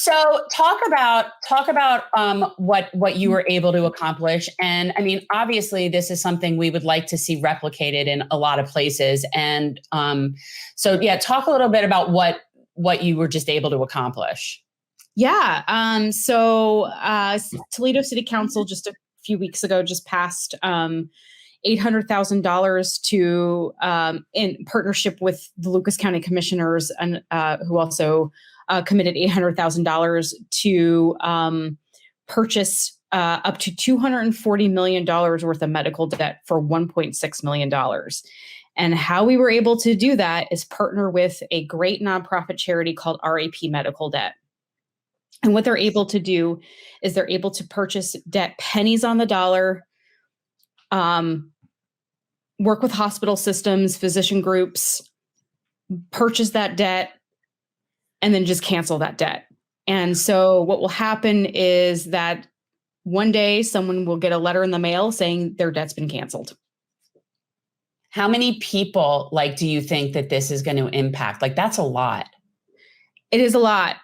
So talk about what you were able to accomplish. And I mean, obviously this is something we would like to see replicated in a lot of places. And so yeah, talk a little bit about what you were just able to accomplish. Yeah. Toledo City Council just a few weeks ago just passed $800,000 to in partnership with the Lucas County Commissioners, and who also committed $800,000 to purchase up to $240 million worth of medical debt for $1.6 million. And how we were able to do that is partner with a great nonprofit charity called RAP Medical Debt. And what they're able to do is they're able to purchase debt pennies on the dollar, work with hospital systems, physician groups, purchase that debt, and then just cancel that debt. And so what will happen is that one day someone will get a letter in the mail saying their debt's been canceled. How many people, like, do you think that this is going to impact? Like, that's a lot. It is a lot.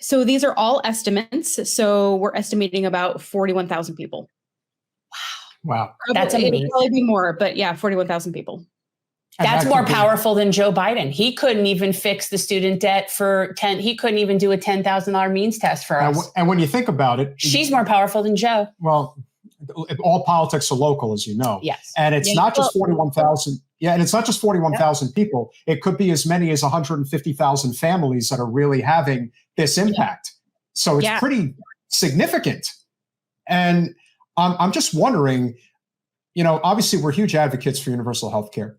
So these are all estimates. So we're estimating about 41,000 people. Wow. That's amazing. It'll probably be more, but yeah, 41,000 people. That's more powerful than Joe Biden. He couldn't even fix the student debt he couldn't even do a $10,000 means test for us. And when you think about it, she's more powerful than Joe. Well, all politics are local, as you know. Yes. And it's not just 41,000. Yeah. And it's not just 41,000 people. It could be as many as 150,000 families that are really having this impact. So it's pretty significant. And I'm just wondering, obviously we're huge advocates for universal health care.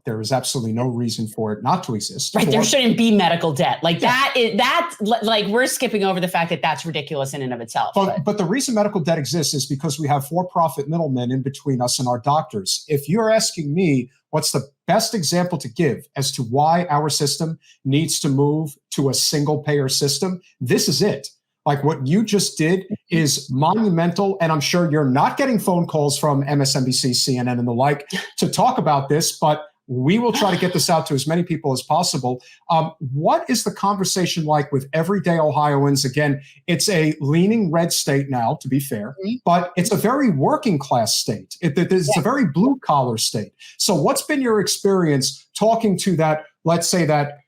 There is absolutely no reason for it not to exist. Right. There shouldn't be medical debt. Like that's like, we're skipping over the fact that that's ridiculous in and of itself. But the reason medical debt exists is because we have for-profit middlemen in between us and our doctors. If you're asking me what's the best example to give as to why our system needs to move to a single payer system, this is it. Like what you just did is monumental. And I'm sure you're not getting phone calls from MSNBC, CNN, and the like to talk about this, but we will try to get this out to as many people as possible. What is the conversation like with everyday Ohioans? Again, it's a leaning red state now, to be fair, but it's a very working class state. It's a very blue collar state. So what's been your experience talking to that, let's say that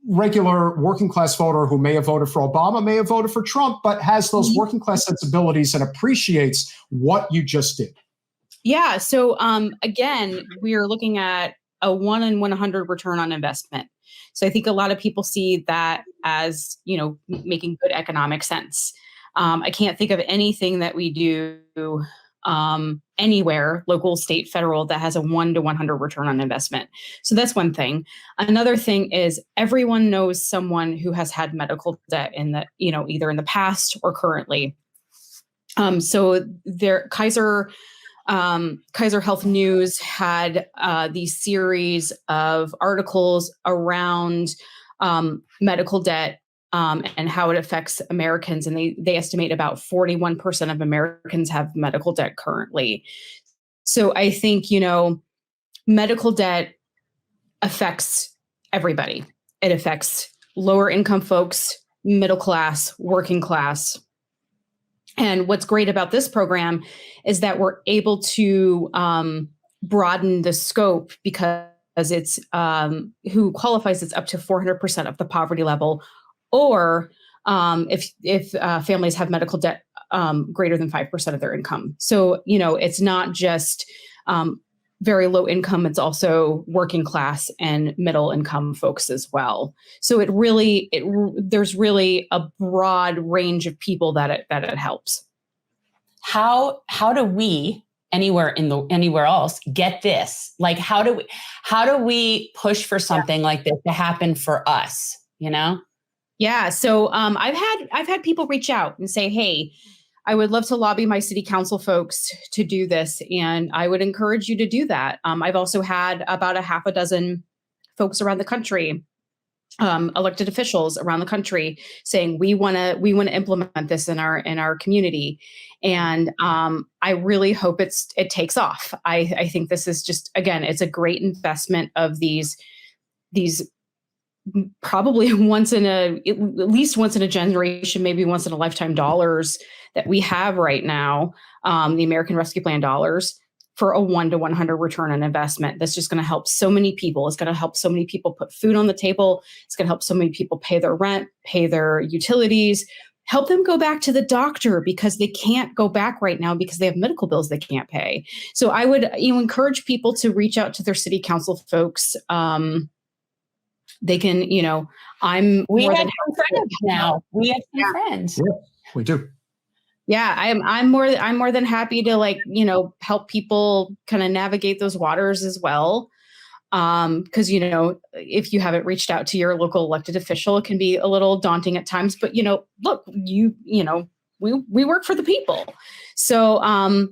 regular working class voter who may have voted for Obama, may have voted for Trump, but has those working class sensibilities and appreciates what you just did? Yeah. So again, we're looking at a 1 in 100 return on investment. So I think a lot of people see that as, making good economic sense. I can't think of anything that we do anywhere, local, state, federal, that has a 1 to 100 return on investment. So that's one thing. Another thing is everyone knows someone who has had medical debt in the, either in the past or currently. So Kaiser Health News had these series of articles around medical debt and how it affects Americans. And they estimate about 41% of Americans have medical debt currently. So I think, medical debt affects everybody. It affects lower income folks, middle class, working class. And what's great about this program is that we're able to broaden the scope because it's who qualifies, it's up to 400% of the poverty level, or if families have medical debt greater than 5% of their income. So, it's not just very low income, it's also working class and middle income folks as well. So there's really a broad range of people that it helps. How do we anywhere else get this? Like, how do we push for something like this to happen for us? Yeah. So I've had people reach out and say, hey, I would love to lobby my city council folks to do this. And I would encourage you to do that. I've also had about a half a dozen folks around the country, elected officials around the country saying, we want to implement this in our community. And I really hope it takes off. I think this is just, again, it's a great investment of these probably at least once in a generation, maybe once in a lifetime dollars that we have right now, the American Rescue Plan dollars, for a 1 to 100 return on investment. That's just going to help so many people. It's going to help so many people put food on the table. It's going to help so many people pay their rent, pay their utilities, help them go back to the doctor because they can't go back right now because they have medical bills they can't pay. So I would encourage people to reach out to their city council folks. They can, we have some friends now. We have some friends. Yeah, we do. Yeah, I'm more than happy to help people kind of navigate those waters as well. Because if you haven't reached out to your local elected official, it can be a little daunting at times. But look, we work for the people, so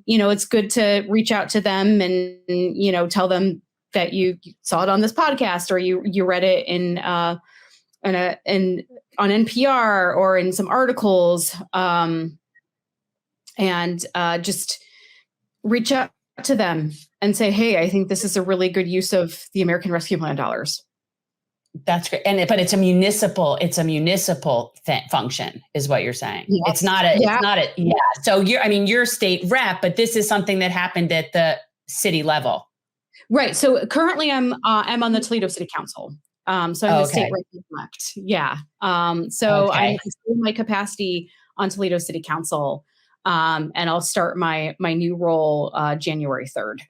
it's good to reach out to them and tell them that you saw it on this podcast or you read it on NPR or in some articles. And just reach out to them and say, hey, I think this is a really good use of the American Rescue Plan dollars. That's great. But it's a municipal function is what you're saying. Yeah. It's not a. So you're state rep, but this is something that happened at the city level. Right. So currently I'm on the Toledo City Council. So I'm the state rep-elect. Yeah. So I'm in my capacity on Toledo City Council. And I'll start my new role January 3rd.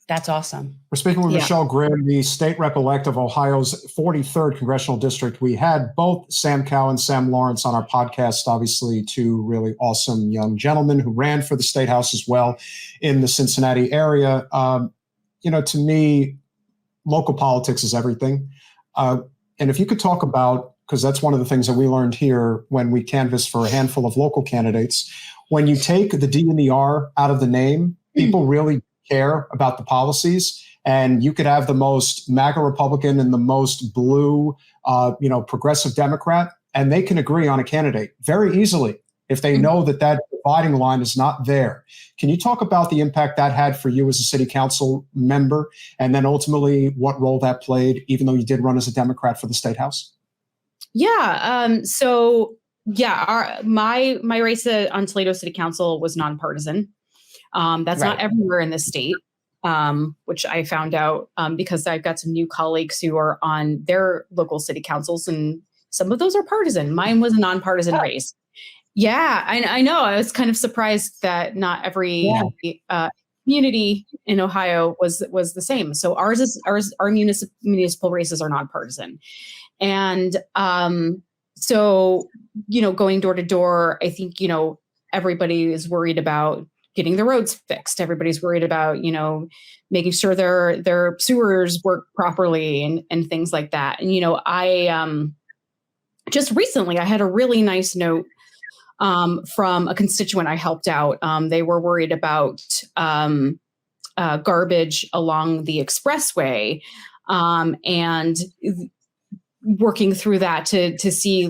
That's awesome. We're speaking with Michele Grimm, the state rep-elect of Ohio's 43rd Congressional District. We had both Sam Cow and Sam Lawrence on our podcast, obviously two really awesome young gentlemen who ran for the State House as well in the Cincinnati area. To me, local politics is everything. And if you could talk about, because that's one of the things that we learned here when we canvassed for a handful of local candidates, when you take the D and the R out of the name, people really care about the policies. And you could have the most MAGA Republican and the most blue, progressive Democrat, and they can agree on a candidate very easily if they know that dividing line is not there. Can you talk about the impact that had for you as a city council member, and then ultimately what role that played, even though you did run as a Democrat for the State House? Yeah. My race on Toledo City Council was nonpartisan. That's not everywhere in the state, which I found out because I've got some new colleagues who are on their local city councils, and some of those are partisan. Mine was a nonpartisan race. Yeah, I know. I was kind of surprised that not every community in Ohio was the same. So our municipal races are nonpartisan. And so, going door to door, I think, everybody is worried about getting the roads fixed. Everybody's worried about, making sure their sewers work properly and things like that. And, I just recently, I had a really nice note from a constituent I helped out. They were worried about garbage along the expressway and working through that to see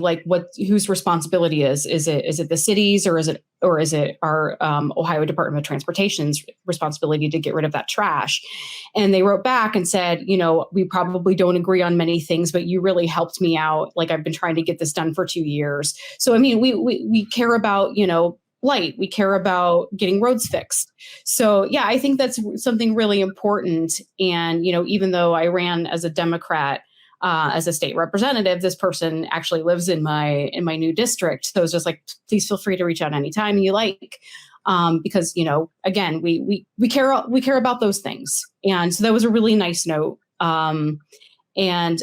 whose responsibility is it the city's or is it our Ohio Department of Transportation's responsibility to get rid of that trash? And they wrote back and said, we probably don't agree on many things, but you really helped me out. I've been trying to get this done for 2 years. So we care about light. We care about getting roads fixed. So yeah, I think that's something really important. And even though I ran as a Democrat, as a state representative, this person actually lives in my new district. So it's just please feel free to reach out anytime you like, because again, we care about those things. And so that was a really nice note, and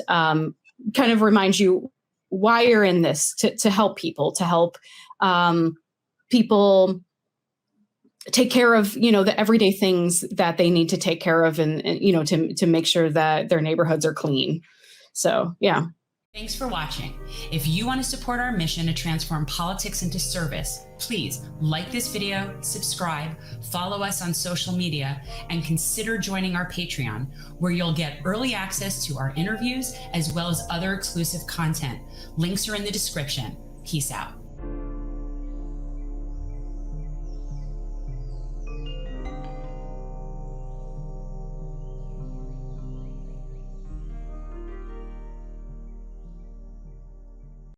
kind of reminds you why you're in this, to help people, people take care of the everyday things that they need to take care of, and to make sure that their neighborhoods are clean. So, yeah. Thanks for watching. If you want to support our mission to transform politics into service, please like this video, subscribe, follow us on social media, and consider joining our Patreon, where you'll get early access to our interviews as well as other exclusive content. Links are in the description. Peace out.